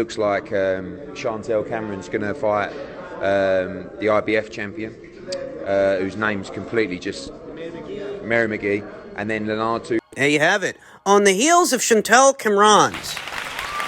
looks like Chantel Cameron's going to fight the IBF champion, whose name's completely just Mary McGee, and then Leonard. There you have it. On the heels of Chantel Cameron's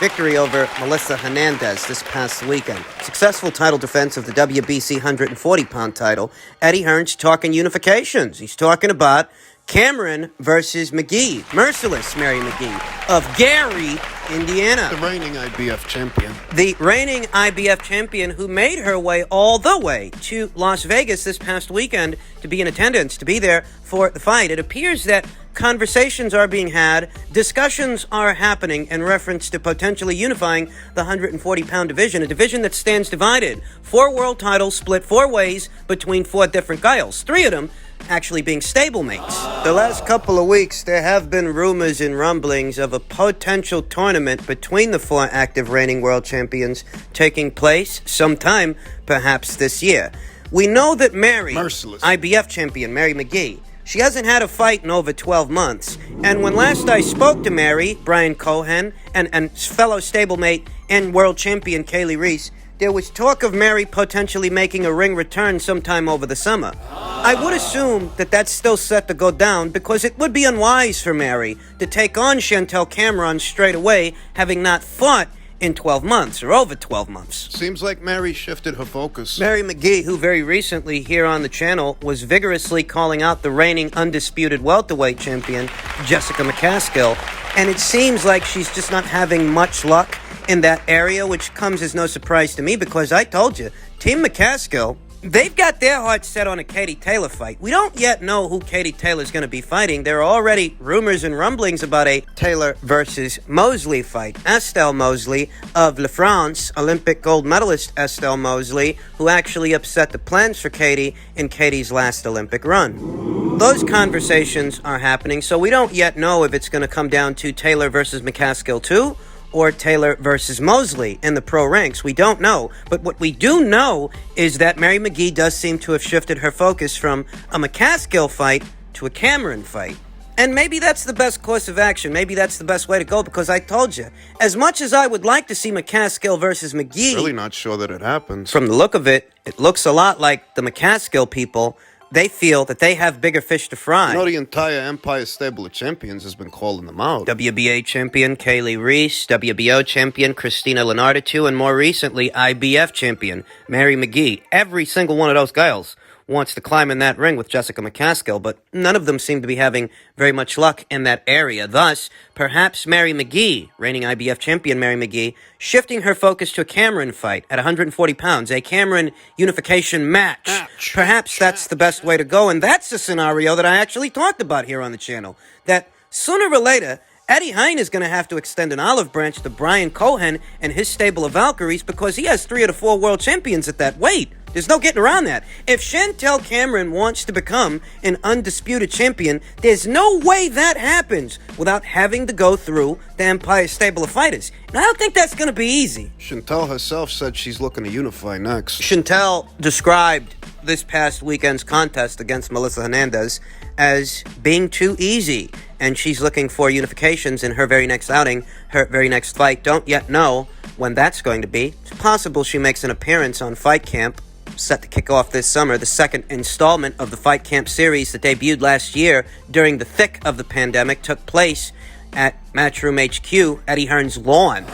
victory over Melissa Hernandez this past weekend, successful title defense of the WBC 140-pound title, Eddie Hearn's talking unifications. He's talking about Cameron versus McGee, merciless Mary McGee of Gary, Indiana. The reigning IBF champion. The reigning IBF champion who made her way all the way to Las Vegas this past weekend to be in attendance, to be there for the fight. It appears that conversations are being had, discussions are happening in reference to potentially unifying the 140-pound division, a division that stands divided. 4 world titles split 4 ways between 4 different guys, 3 of them actually being stablemates. The last couple of weeks, there have been rumors and rumblings of a potential tournament between the 4 active reigning world champions taking place sometime, perhaps this year. We know that Mary, merciless IBF champion Mary McGee, she hasn't had a fight in over 12 months. And when last I spoke to Mary, Brian Cohen, and fellow stablemate and world champion Kaylee Reese, there was talk of Mary potentially making a ring return sometime over the summer. I would assume that that's still set to go down because it would be unwise for Mary to take on Chantel Cameron straight away, having not fought in 12 months or over 12 months. Seems like Mary shifted her focus. Mary McGee, who very recently here on the channel was vigorously calling out the reigning undisputed welterweight champion, Jessica McCaskill, and it seems like she's just not having much luck in that area, which comes as no surprise to me because I told you, Team McCaskill, they've got their hearts set on a Katie Taylor fight. We don't yet know who Katie Taylor's going to be fighting. There are already rumors and rumblings about a Taylor versus Mosley fight. Estelle Mosley of La France, Olympic gold medalist Estelle Mosley, who actually upset the plans for Katie in Katie's last Olympic run. Those conversations are happening, so we don't yet know if it's going to come down to Taylor versus McCaskill 2 or Taylor versus Mosley in the pro ranks. We don't know. But what we do know is that Mary McGee does seem to have shifted her focus from a McCaskill fight to a Cameron fight. And maybe that's the best course of action. Maybe that's the best way to go because I told you, as much as I would like to see McCaskill versus McGee, really not sure that it happens. From the look of it, it looks a lot like the McCaskill people. They feel that they have bigger fish to fry. You know, the entire Empire stable of champions has been calling them out. WBA champion Kaylee Reese, WBO champion Christina Lenardatu, and more recently, IBF champion Mary McGee. Every single one of those guys wants to climb in that ring with Jessica McCaskill, but none of them seem to be having very much luck in that area. Thus, perhaps Mary McGee, reigning IBF champion Mary McGee, shifting her focus to a Cameron fight at 140 pounds, a Cameron unification match. Perhaps that's the best way to go, and that's a scenario that I actually talked about here on the channel, that sooner or later, Eddie Hearn is going to have to extend an olive branch to Brian Cohen and his stable of Valkyries because he has 3 of the 4 world champions at that weight. There's no getting around that. If Chantel Cameron wants to become an undisputed champion, there's no way that happens without having to go through the Empire stable of fighters. And I don't think that's going to be easy. Chantel herself said she's looking to unify next. Chantel described this past weekend's contest against Melissa Hernandez as being too easy, and she's looking for unifications in her very next outing, her very next fight. Don't yet know when that's going to be. It's possible she makes an appearance on Fight Camp, set to kick off this summer, the second installment of the Fight Camp series that debuted last year during the thick of the pandemic, took place at Matchroom HQ, Eddie Hearn's lawn.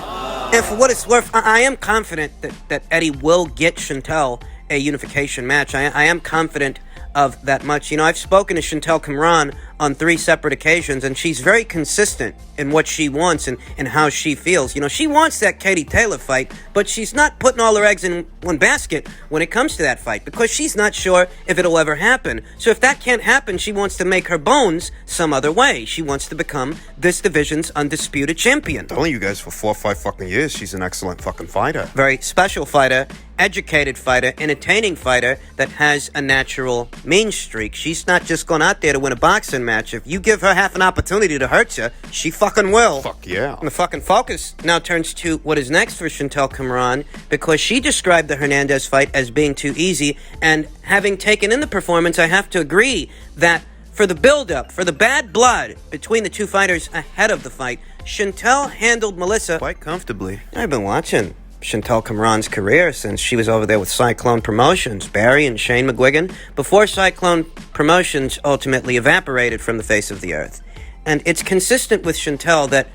And for what it's worth, I am confident that Eddie will get Chantel a unification match. I am confident of that much. You know, I've spoken to Chantel Cameron on 3 separate occasions, and she's very consistent in what she wants and how she feels. You know, she wants that Katie Taylor fight, but she's not putting all her eggs in one basket when it comes to that fight because she's not sure if it'll ever happen. So if that can't happen, she wants to make her bones some other way. She wants to become this division's undisputed champion. I'm telling you guys, for 4 or 5 fucking years, she's an excellent fucking fighter. Very special fighter, educated fighter, entertaining fighter that has a natural mean streak. She's not just going out there to win a boxing match. If you give her half an opportunity to hurt you, she fucking will. Fuck yeah. And the fucking focus now turns to what is next for Chantel Cameron because she described the Hernandez fight as being too easy, and having taken in the performance, I have to agree that for the build-up, for the bad blood between the two fighters ahead of the fight, Chantel handled Melissa Quite comfortably. I've been watching Chantel Cameron's career since she was over there with Cyclone Promotions, Barry and Shane McGuigan, before Cyclone Promotions ultimately evaporated from the face of the earth. And it's consistent with Chantel that,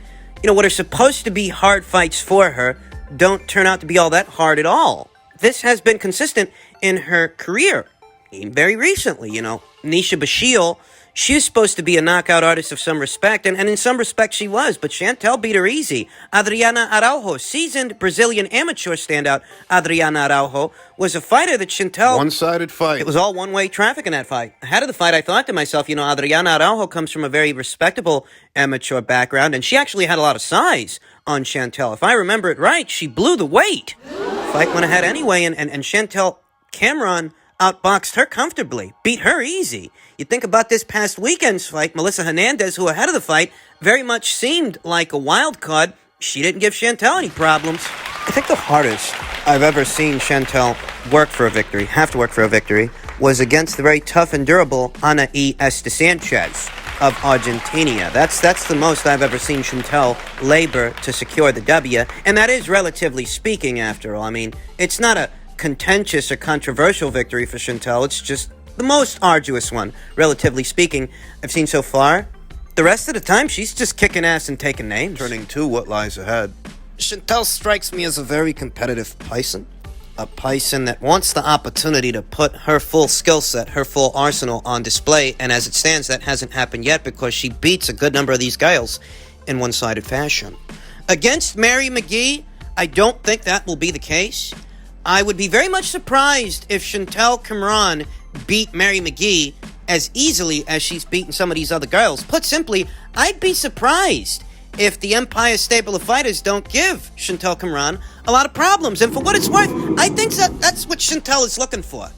what are supposed to be hard fights for her don't turn out to be all that hard at all. This has been consistent in her career. Even very recently, Nisha Bashil, she was supposed to be a knockout artist of some respect, and in some respects she was, but Chantel beat her easy. Adriana Araujo, seasoned Brazilian amateur standout Adriana Araujo, was a fighter that Chantel... One-sided fight. It was all one-way traffic in that fight. Ahead of the fight, I thought to myself, Adriana Araujo comes from a very respectable amateur background, and she actually had a lot of size on Chantel. If I remember it right, she blew the weight. The fight went ahead anyway, and Chantel Cameron outboxed her comfortably, beat her easy. You think about this past weekend's fight, Melissa Hernandez, who ahead of the fight very much seemed like a wild card. She didn't give Chantel any problems. I think the hardest I've ever seen Chantel have to work for a victory, was against the very tough and durable Ana E. Sanchez of Argentina. That's the most I've ever seen Chantel labor to secure the W, and that is relatively speaking after all. I mean, it's not a contentious or controversial victory for Chantel. It's just the most arduous one, relatively speaking, I've seen so far. The rest of the time, she's just kicking ass and taking names. Turning to what lies ahead. Chantel strikes me as a very competitive Python. A Python that wants the opportunity to put her full skill set, her full arsenal on display, and as it stands, that hasn't happened yet because she beats a good number of these girls in one-sided fashion. Against Mary McGee, I don't think that will be the case. I would be very much surprised if Chantel Cameron beat Mary McGee as easily as she's beaten some of these other girls. Put simply, I'd be surprised if the Empire stable of fighters don't give Chantel Cameron a lot of problems. And for what it's worth, I think that's what Chantel is looking for.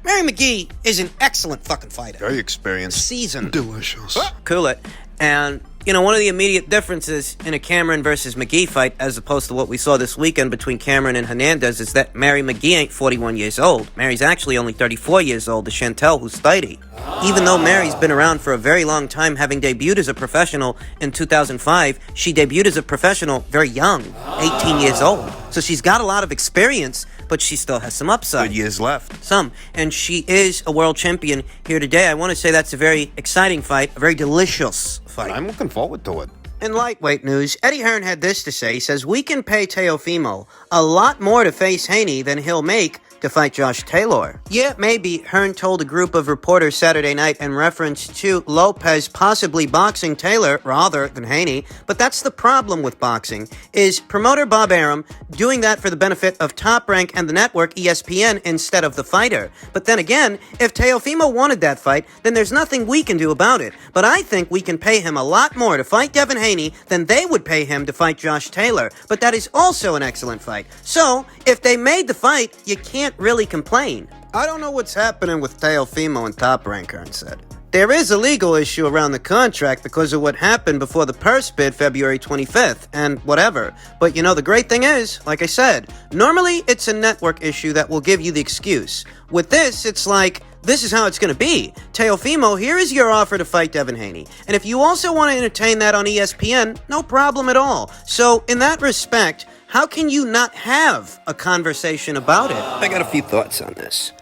Mary McGee is an excellent fucking fighter. Very experienced. Seasoned. Delicious. Cool it. And, one of the immediate differences in a Cameron versus McGee fight, as opposed to what we saw this weekend between Cameron and Hernandez, is that Mary McGee ain't 41 years old. Mary's actually only 34 years old, to Chantel, who's 30. Even though Mary's been around for a very long time, having debuted as a professional in 2005, she debuted as a professional very young, 18 years old. So she's got a lot of experience, but she still has some upside. Good years left. Some. And she is a world champion here today. I want to say that's a very exciting fight, a very delicious fight. I'm looking forward to it. In lightweight news, Eddie Hearn had this to say. He says, we can pay Teofimo a lot more to face Haney than he'll make to fight Josh Taylor. Yeah, maybe, Hearn told a group of reporters Saturday night in reference to Lopez possibly boxing Taylor rather than Haney. But that's the problem with boxing, is promoter Bob Arum doing that for the benefit of Top Rank and the network ESPN instead of the fighter. But then again, if Teofimo wanted that fight, then there's nothing we can do about it. But I think we can pay him a lot more to fight Devin Haney than they would pay him to fight Josh Taylor. But that is also an excellent fight. So, if they made the fight, you can't really complain. I don't know what's happening with Teofimo and Top Rank, Hearn said. There is a legal issue around the contract because of what happened before the purse bid February 25th, and whatever. But the great thing is, like I said, normally it's a network issue that will give you the excuse. With this, it's like, this is how it's going to be. Teofimo, here is your offer to fight Devin Haney. And if you also want to entertain that on ESPN, no problem at all. So, in that respect, how can you not have a conversation about it? I got a few thoughts on this.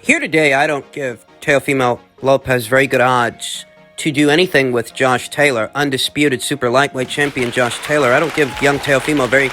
Here today, I don't give Teofimo Lopez very good odds to do anything with Josh Taylor, undisputed super lightweight champion Josh Taylor. I don't give young Teofimo very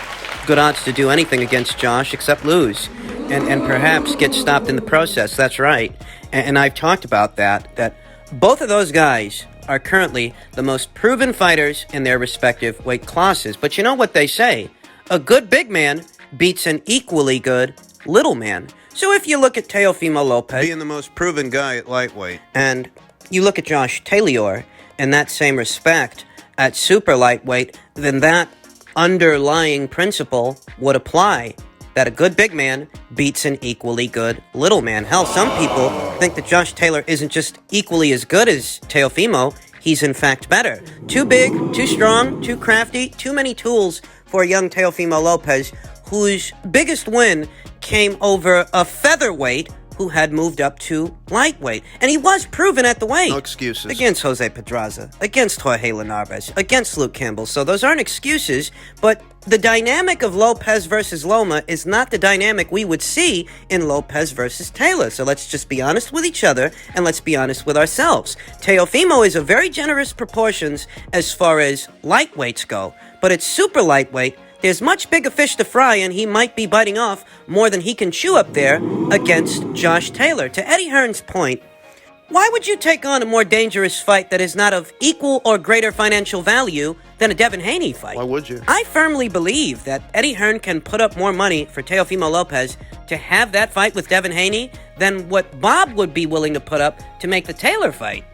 good odds to do anything against Josh except lose and perhaps get stopped in the process. That's right. And I've talked about that both of those guys are currently the most proven fighters in their respective weight classes. But you know what they say? A good big man beats an equally good little man. So if you look at Teofimo Lopez, being the most proven guy at lightweight, and you look at Josh Taylor in that same respect at super lightweight, then that underlying principle would apply, that a good big man beats an equally good little man. Hell, some people think that Josh Taylor isn't just equally as good as Teofimo, he's in fact better. Too big, too strong, too crafty, too many tools for young Teofimo Lopez, whose biggest win came over a featherweight who had moved up to lightweight. And he was proven at the weight. No excuses. Against Jose Pedraza, against Jorge Linares, against Luke Campbell. So those aren't excuses, but the dynamic of Lopez versus Loma is not the dynamic we would see in Lopez versus Taylor. So let's just be honest with each other, and let's be honest with ourselves. Teofimo is of very generous proportions as far as lightweights go, but it's super lightweight. There's much bigger fish to fry, and he might be biting off more than he can chew up there against Josh Taylor. To Eddie Hearn's point, why would you take on a more dangerous fight that is not of equal or greater financial value than a Devin Haney fight? Why would you? I firmly believe that Eddie Hearn can put up more money for Teofimo Lopez to have that fight with Devin Haney than what Bob would be willing to put up to make the Taylor fight.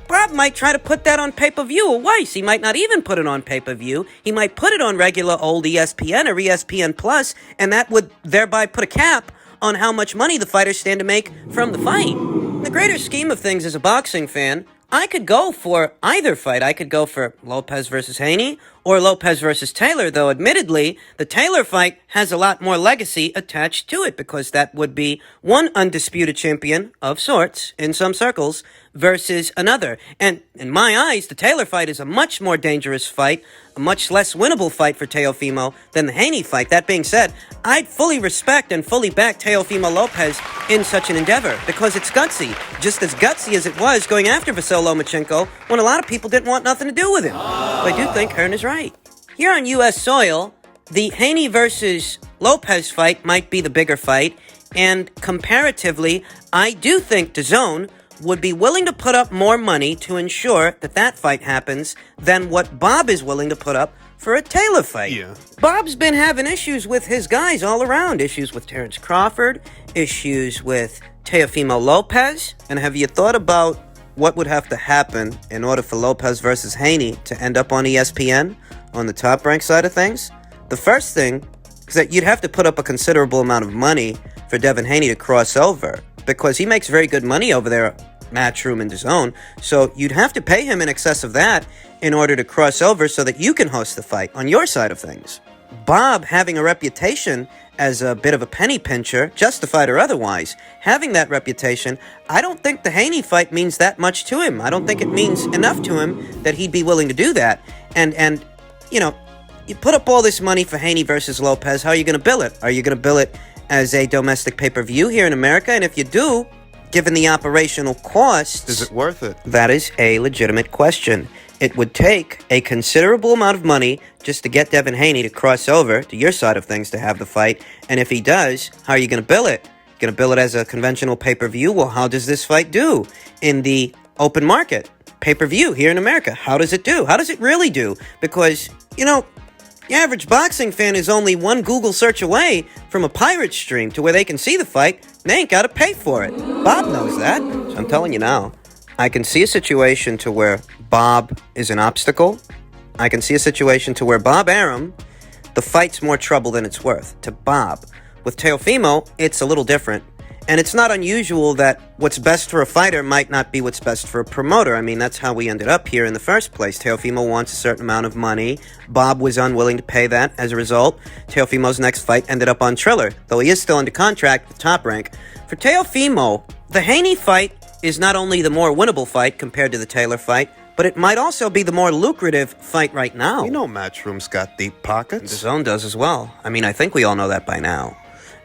Bob might try to put that on pay-per-view or worse. He might not even put it on pay-per-view. He might put it on regular old ESPN or ESPN Plus, and that would thereby put a cap on how much money the fighters stand to make from the fight. In the greater scheme of things, as a boxing fan, I could go for either fight. I could go for Lopez versus Haney or Lopez versus Taylor, though admittedly, the Taylor fight has a lot more legacy attached to it because that would be one undisputed champion of sorts in some circles versus another. And in my eyes, the Taylor fight is a much more dangerous fight, a much less winnable fight for Teofimo than the Haney fight. That being said, I'd fully respect and fully back Teofimo Lopez in such an endeavor because it's gutsy, just as gutsy as it was going after Vasyl Lomachenko when a lot of people didn't want nothing to do with him. But I do think Hearn is right. Here on U.S. soil, the Haney versus Lopez fight might be the bigger fight, and comparatively, I do think DAZN would be willing to put up more money to ensure that that fight happens than what Bob is willing to put up for a Taylor fight. Yeah. Bob's been having issues with his guys all around. Issues with Terrence Crawford, issues with Teofimo Lopez. And have you thought about what would have to happen in order for Lopez versus Haney to end up on ESPN on the Top Rank side of things? The first thing is that you'd have to put up a considerable amount of money for Devin Haney to cross over, because he makes very good money over there at Matchroom and DAZN. So you'd have to pay him in excess of that in order to cross over so that you can host the fight on your side of things. Bob, having a reputation as a bit of a penny pincher, justified or otherwise, having that reputation, I don't think the Haney fight means that much to him. I don't think it means enough to him that he'd be willing to do that. And you know, you put up all this money for Haney versus Lopez, how are you going to bill it? Are you going to bill it as a domestic pay-per-view here in America? And if you do, given the operational costs, Is it worth it? that is a legitimate question. It would take a considerable amount of money just to get Devin Haney to cross over to your side of things to have the fight. And if he does, how are you going to bill it? Going to bill it as a conventional pay-per-view? Well, how does this fight do in the open market pay-per-view here in America? How does it do? How does it really do? Because, you know, the average boxing fan is only one Google search away from a pirate stream to where they can see the fight, and they ain't got to pay for it. Bob knows that, so I'm telling you now. I can see a situation to where Bob is an obstacle. I can see a situation to where Bob Arum, the fight's more trouble than it's worth to Bob. With Teofimo, it's a little different. And it's not unusual that what's best for a fighter might not be what's best for a promoter. I mean, that's how we ended up here in the first place. Teofimo wants a certain amount of money. Bob was unwilling to pay that. As a result, Teofimo's next fight ended up on Triller, though he is still under contract with Top Rank. For Teofimo, the Haney fight is not only the more winnable fight compared to the Taylor fight, but it might also be the more lucrative fight right now. You know Matchroom's got deep pockets. DAZN does as well. I mean, I think we all know that by now.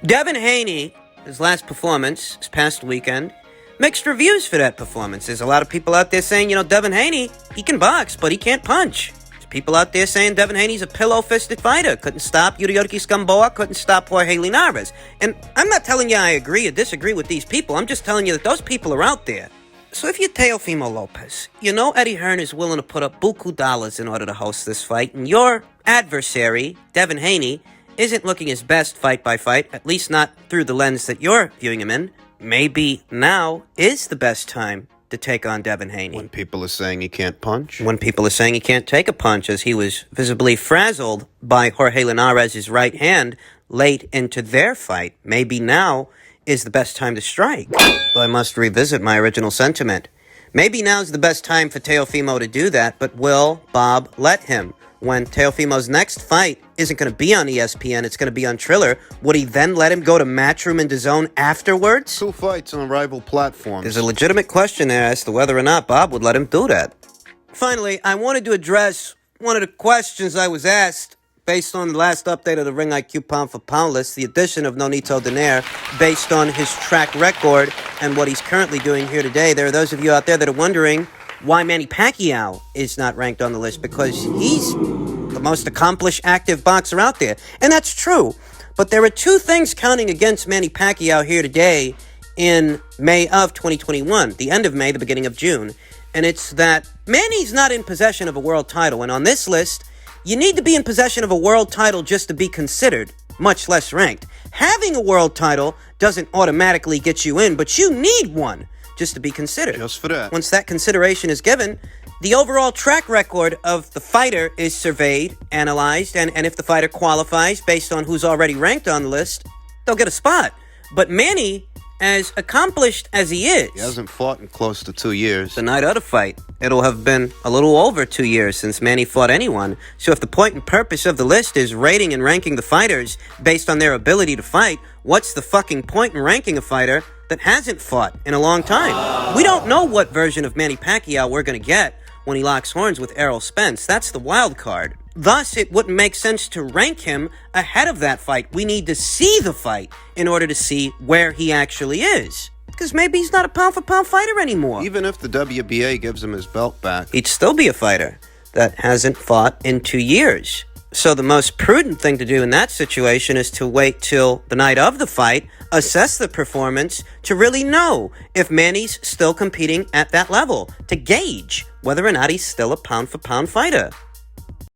Devin Haney, his last performance, this past weekend, mixed reviews for that performance. There's a lot of people out there saying, you know, Devin Haney, he can box, but he can't punch. There's people out there saying Devin Haney's a pillow-fisted fighter. Couldn't stop Yuriorki Scamboa, couldn't stop Jorge Linares. And I'm not telling you I agree or disagree with these people. I'm just telling you that those people are out there. So if you're Teofimo Lopez, you know Eddie Hearn is willing to put up buku dollars in order to host this fight, and your adversary, Devin Haney, isn't looking his best fight by fight, at least not through the lens that you're viewing him in. Maybe now is the best time to take on Devin Haney. When people are saying he can't punch. When people are saying he can't take a punch, as he was visibly frazzled by Jorge Linares' right hand late into their fight. Maybe now is the best time to strike. Though I must revisit my original sentiment. Maybe now's the best time for Teofimo to do that, but will Bob let him? when Teofimo's next fight isn't going to be on ESPN, it's going to be on Triller, would he then let him go to Matchroom and DAZN afterwards? 2 fights on rival platforms. There's a legitimate question there as to whether or not Bob would let him do that. Finally, I wanted to address one of the questions I was asked based on the last update of the Ring IQ pound-for-pound list, the addition of Nonito Donaire, based on his track record and what he's currently doing here today. There are those of you out there that are wondering why Manny Pacquiao is not ranked on the list, because he's the most accomplished active boxer out there. And that's true. But there are 2 things counting against Manny Pacquiao here today in May of 2021, the end of May, the beginning of June. And it's that Manny's not in possession of a world title. And on this list, you need to be in possession of a world title just to be considered, much less ranked. Having a world title doesn't automatically get you in, but you need one just to be considered. Just for that. Once that consideration is given, the overall track record of the fighter is surveyed, analyzed, and if the fighter qualifies based on who's already ranked on the list, they'll get a spot. But Manny, as accomplished as he is, He hasn't fought in close to 2 years. the night of the fight, it'll have been a little over 2 years since Manny fought anyone. So if the point and purpose of the list is rating and ranking the fighters based on their ability to fight, what's the fucking point in ranking a fighter that hasn't fought in a long time? We don't know what version of Manny Pacquiao we're going to get when he locks horns with Errol Spence. That's the wild card. Thus, it wouldn't make sense to rank him ahead of that fight. We need to see the fight in order to see where he actually is. Because maybe he's not a pound-for-pound fighter anymore. Even if the WBA gives him his belt back. He'd still be a fighter that hasn't fought in 2 years. So the most prudent thing to do in that situation is to wait till the night of the fight, assess the performance, to really know if Manny's still competing at that level, to gauge whether or not he's still a pound-for-pound fighter.